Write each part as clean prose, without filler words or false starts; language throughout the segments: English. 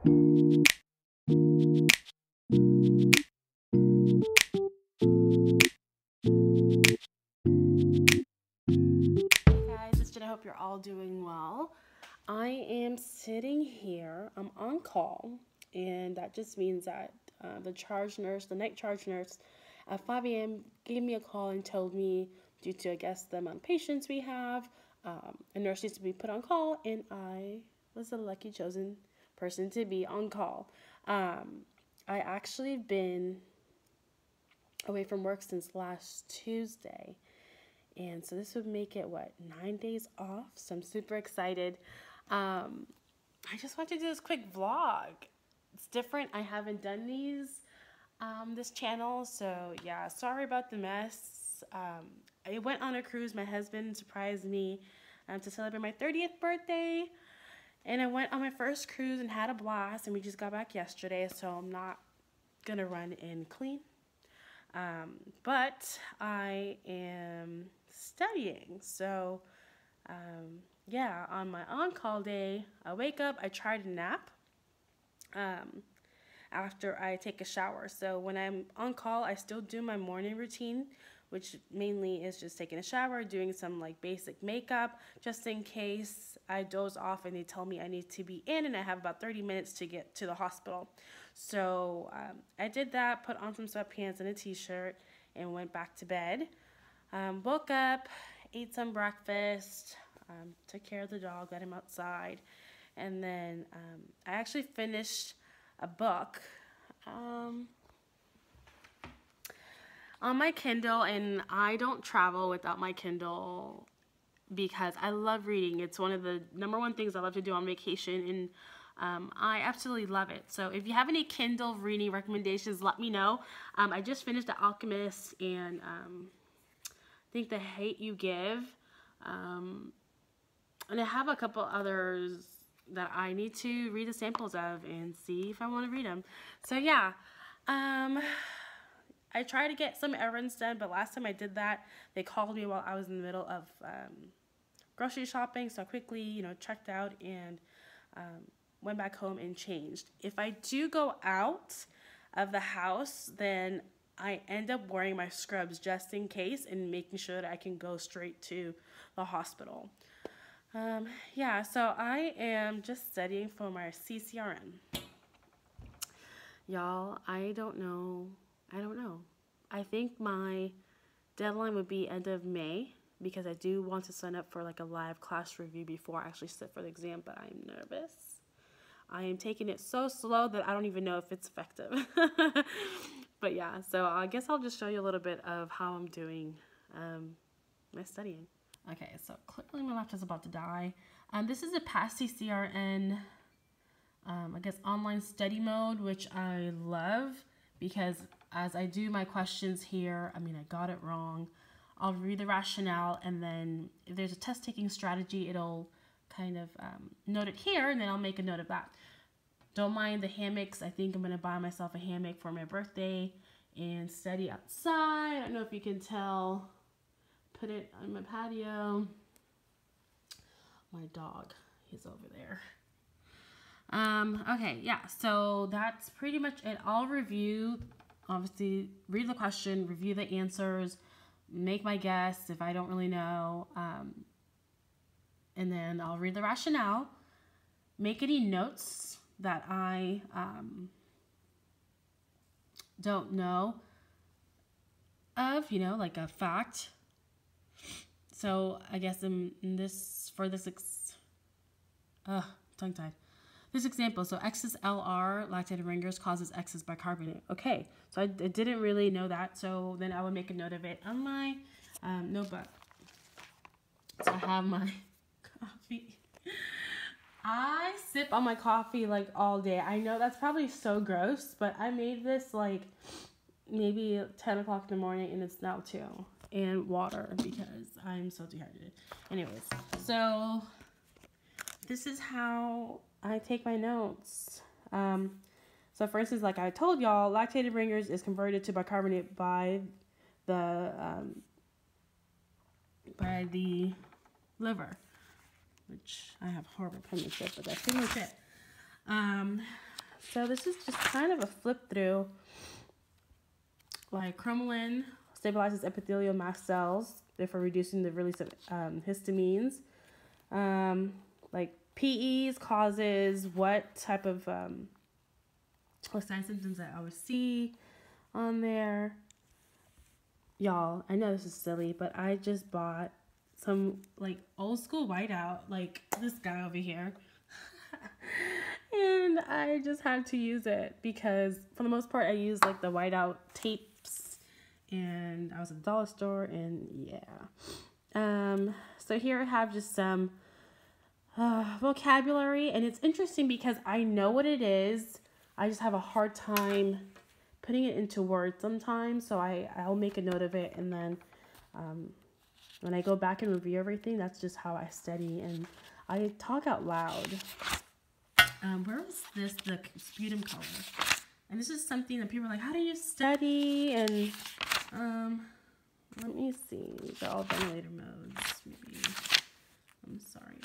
Guys, it's Jen. I hope you're all doing well. I am sitting here. I'm on call, and that just means that the night charge nurse, at 5 a.m. gave me a call and told me, due to I guess the amount of patients we have, a nurse needs to be put on call, and I was the lucky chosen person to be on call. I actually been away from work since last Tuesday. And so this would make it, 9 days off? So I'm super excited. I just want to do this quick vlog. It's different. I haven't done these, this channel. So yeah, sorry about the mess. I went on a cruise. My husband surprised me to celebrate my 30th birthday. And I went on my first cruise and had a blast. And we just got back yesterday. So I'm not going to run and clean. But I am studying. So, yeah, on my on-call day, I wake up, I try to nap after I take a shower. So when I'm on call, I still do my morning routine, which mainly is just taking a shower, doing some like basic makeup, just in case I doze off and they tell me I need to be in and I have about 30 minutes to get to the hospital. So I did that, put on some sweatpants and a t-shirt, and went back to bed. Woke up, ate some breakfast, took care of the dog, let him outside, and then I actually finished a book on my Kindle, and I don't travel without my Kindle because I love reading. It's one of the #1 things I love to do on vacation, and I absolutely love it. So if you have any Kindle reading recommendations, let me know. I just finished The Alchemist and I think The Hate You Give. And I have a couple others that I need to read the samples of and see if I want to read them. So yeah, I try to get some errands done, but last time I did that, they called me while I was in the middle of grocery shopping. So I quickly, checked out and went back home and changed. If I do go out of the house, then I end up wearing my scrubs just in case and making sure that I can go straight to the hospital. Yeah, so I am just studying for my CCRN. Y'all, I don't know. I think my deadline would be end of May because I do want to sign up for like a live class review before I actually sit for the exam, but I'm nervous. I am taking it so slow that I don't even know if it's effective. But yeah, so I guess I'll just show you a little bit of how I'm doing my studying. Okay, so clearly my laptop's about to die. This is a past CCRN, I guess, online study mode, which I love because as I do my questions here, I got it wrong. I'll read the rationale, and then if there's a test-taking strategy, it'll kind of note it here, and then I'll make a note of that. Don't mind the hammocks. I think I'm going to buy myself a hammock for my birthday and study outside. I don't know if you can tell. Put it on my patio. My dog, he's over there. Okay, yeah, so that's pretty much it. I'll review, obviously, read the question, review the answers, make my guess if I don't really know, and then I'll read the rationale, make any notes that I don't know of, like a fact. So I guess tongue-tied. This example, so XSLR, lactated ringers, causes excess bicarbonate. Okay, so I didn't really know that, so then I would make a note of it on my notebook. So I have my coffee. I sip on my coffee like all day. I know that's probably so gross, but I made this like maybe 10 o'clock in the morning, and it's now 2. And water because I'm so dehydrated. Anyways, so this is how I take my notes. So for instance, like I told y'all, lactated ringers is converted to bicarbonate by the liver, which I have horrible penmanship, but that's pretty much it. So this is just kind of a flip through. Like cromolyn stabilizes epithelial mast cells, therefore reducing the release of histamines. Like PEs causes what type of what signs and symptoms I always see on there. Y'all, I know this is silly, but I just bought some like old school whiteout, like this guy over here. And I just had to use it because for the most part I use like the whiteout tapes, and I was at the dollar store, and yeah. So here I have just some vocabulary, and it's interesting because I know what it is. I just have a hard time putting it into words sometimes, so I'll make a note of it, and then when I go back and review everything, that's just how I study, and I talk out loud. Where was this? The sputum color. And this is something that people are like, how do you study? And let me see. These are all ventilator modes. Maybe. I'm sorry.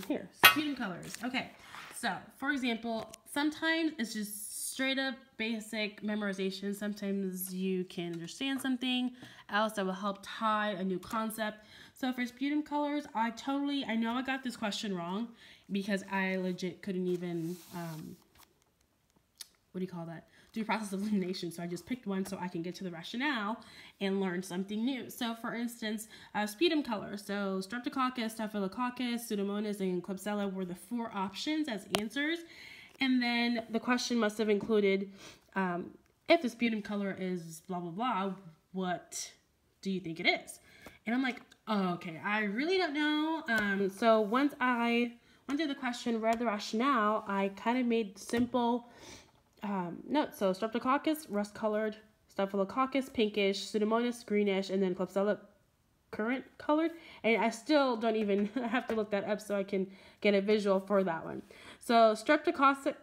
Here, sputum colors. Okay. So, for example, sometimes it's just straight up basic memorization. Sometimes you can understand something else that will help tie a new concept. So for sputum colors, I know I got this question wrong because I legit couldn't even, do process of elimination. So I just picked one so I can get to the rationale and learn something new. So for instance, sputum colors. So Streptococcus, Staphylococcus, Pseudomonas, and Klebsiella were the 4 options as answers. And then the question must have included, if the sputum color is blah, blah, blah, what do you think it is? And I'm like, oh, okay, I really don't know. So once I went through the question, read the rationale, I kind of made simple notes. So Streptococcus, rust-colored, Staphylococcus, pinkish, Pseudomonas, greenish, and then Klebsiella, currant-colored. And I still don't even have to look that up so I can get a visual for that one. So Streptococcus,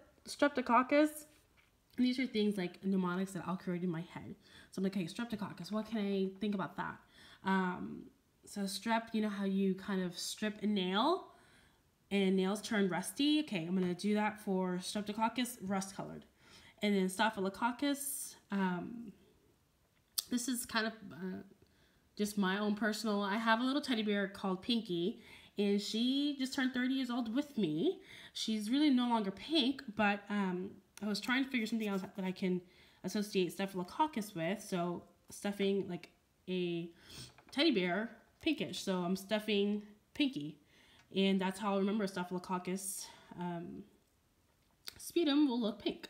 these are things like mnemonics that I'll create in my head. So I'm like, hey, Streptococcus, what can I think about that? So strep, you know how you kind of strip a nail and nails turn rusty? Okay, I'm going to do that for Streptococcus, rust-colored. And then Staphylococcus, this is kind of just my own personal, I have a little teddy bear called Pinky, and she just turned 30 years old with me. She's really no longer pink, but I was trying to figure something else that I can associate Staphylococcus with, so stuffing like a teddy bear pinkish, so I'm stuffing Pinky, and that's how I remember Staphylococcus sputum will look pink.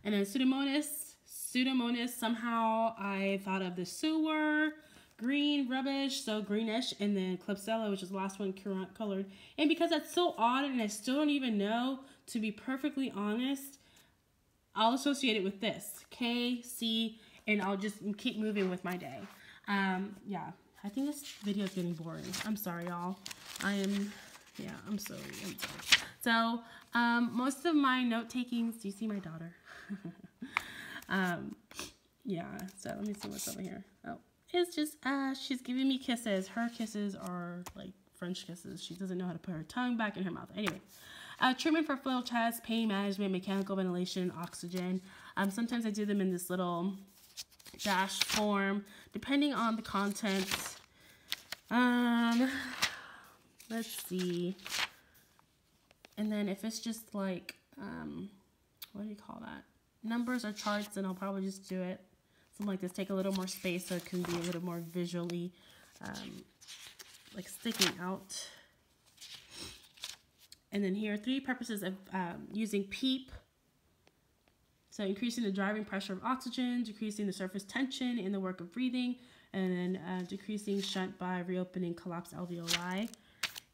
And then Pseudomonas, somehow I thought of the sewer, green, rubbish, so greenish, and then Klebsiella, which is the last one, currant colored. And because that's so odd and I still don't even know, to be perfectly honest, I'll associate it with this, K, C, and I'll just keep moving with my day. Yeah, I think this video is getting boring. I'm sorry, y'all. I'm sorry. So, most of my note takings, do you see my daughter? Yeah, so let me see what's over here. Oh, it's just, she's giving me kisses. Her kisses are like French kisses. She doesn't know how to put her tongue back in her mouth. Anyway, treatment for flow test, pain management, mechanical ventilation, oxygen. Sometimes I do them in this little dash form, depending on the contents. Let's see. And then if it's just like, what do you call that? Numbers or charts, then I'll probably just do it. Something like this, take a little more space so it can be a little more visually, like sticking out. And then here, 3 purposes of using PEEP. So increasing the driving pressure of oxygen, decreasing the surface tension in the work of breathing, and then decreasing shunt by reopening collapsed alveoli.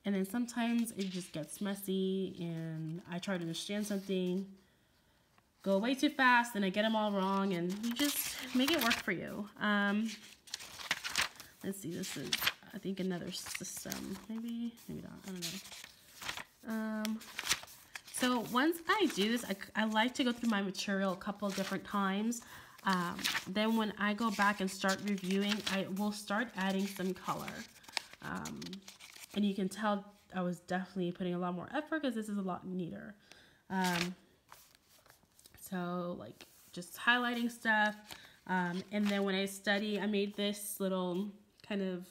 And then sometimes it just gets messy and I try to understand something, go way too fast, and I get them all wrong, and you just make it work for you. Let's see, this is, I think, another system. Maybe not, I don't know. So once I do this, I like to go through my material a couple of different times. Then when I go back and start reviewing, I will start adding some color. And you can tell I was definitely putting a lot more effort because this is a lot neater. So like just highlighting stuff. And then when I study, I made this little kind of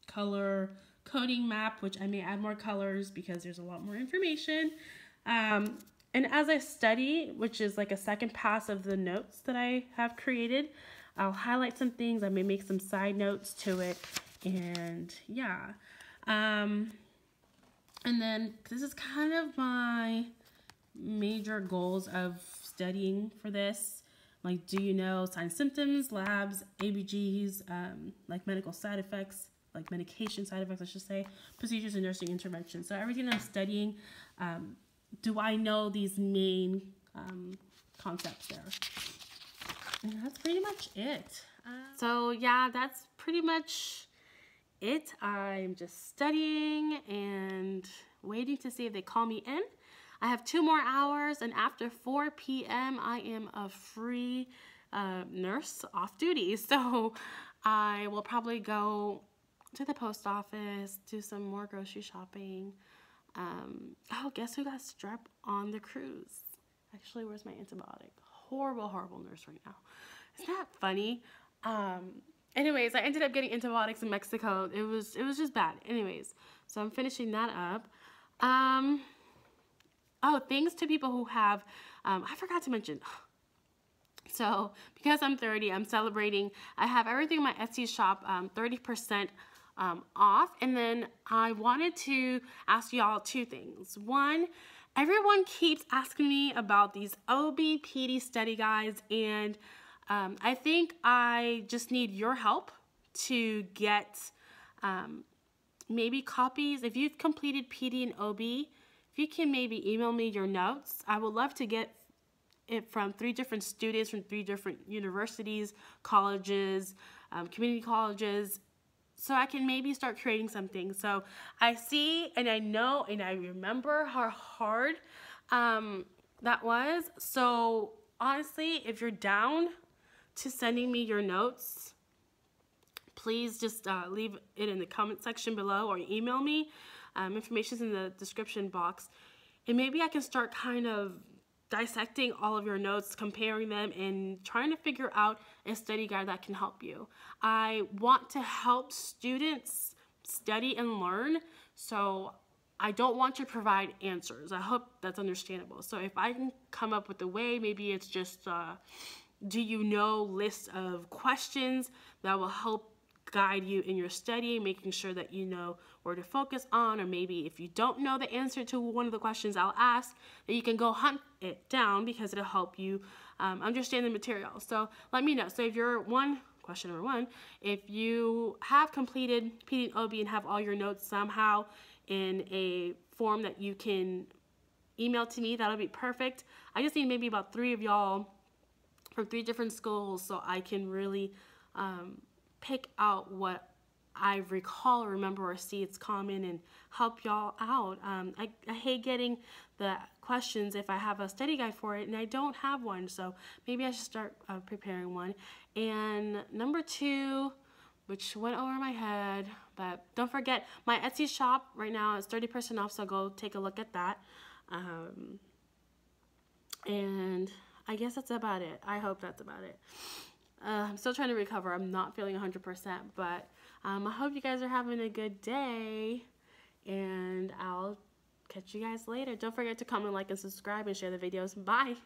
color coding map, which I may add more colors because there's a lot more information. And as I study, which is like a second pass of the notes that I have created, I'll highlight some things. I may make some side notes to it. And yeah. And then this is kind of my major goals of studying for this. Like, do you know signs, symptoms, labs, ABGs, like medical side effects, like medication side effects, I should say, procedures and nursing interventions. So everything I'm studying, do I know these main concepts there? And that's pretty much it. So yeah, that's pretty much it. I'm just studying and waiting to see if they call me in. I have 2 more hours, and after 4 p.m. I am a free nurse off duty. So I will probably go to the post office, do some more grocery shopping. Oh, guess who got strep on the cruise? Actually, where's my antibiotic? Horrible, horrible nurse right now. Isn't that funny? Anyways, I ended up getting antibiotics in Mexico. It was just bad. Anyways, so I'm finishing that up. Oh, thanks to people who have, I forgot to mention. So because I'm 30, I'm celebrating. I have everything in my Etsy shop 30% off. And then I wanted to ask y'all 2 things. One, everyone keeps asking me about these OB PD study guides, and I think I just need your help to get maybe copies. If you've completed PD and OB, if you can maybe email me your notes. I would love to get it from 3 different students from 3 different universities, colleges, community colleges, so I can maybe start creating something. So I see and I know and I remember how hard that was. So honestly, if you're down to sending me your notes, please just leave it in the comment section below or email me. Information's in the description box. And maybe I can start kind of dissecting all of your notes, comparing them, and trying to figure out a study guide that can help you. I want to help students study and learn, so I don't want to provide answers. I hope that's understandable. So if I can come up with a way, maybe it's just do you know list of questions that will help guide you in your studying, making sure that you know where to focus on, or maybe if you don't know the answer to one of the questions I'll ask, that you can go hunt it down because it'll help you understand the material. So let me know. So if you're question number 1, if you have completed PD and OB and have all your notes somehow in a form that you can email to me, that'll be perfect. I just need maybe about 3 of y'all from 3 different schools so I can really pick out what I recall or remember or see it's common and help y'all out. I hate getting the questions if I have a study guide for it and I don't have one, so maybe I should start preparing one. And number 2, which went over my head, but don't forget my Etsy shop right now is 30% off, so go take a look at that. And I guess that's about it. I hope that's about it. I'm still trying to recover. I'm not feeling 100%, but I hope you guys are having a good day, and I'll catch you guys later. Don't forget to comment, like, and subscribe, and share the videos. Bye.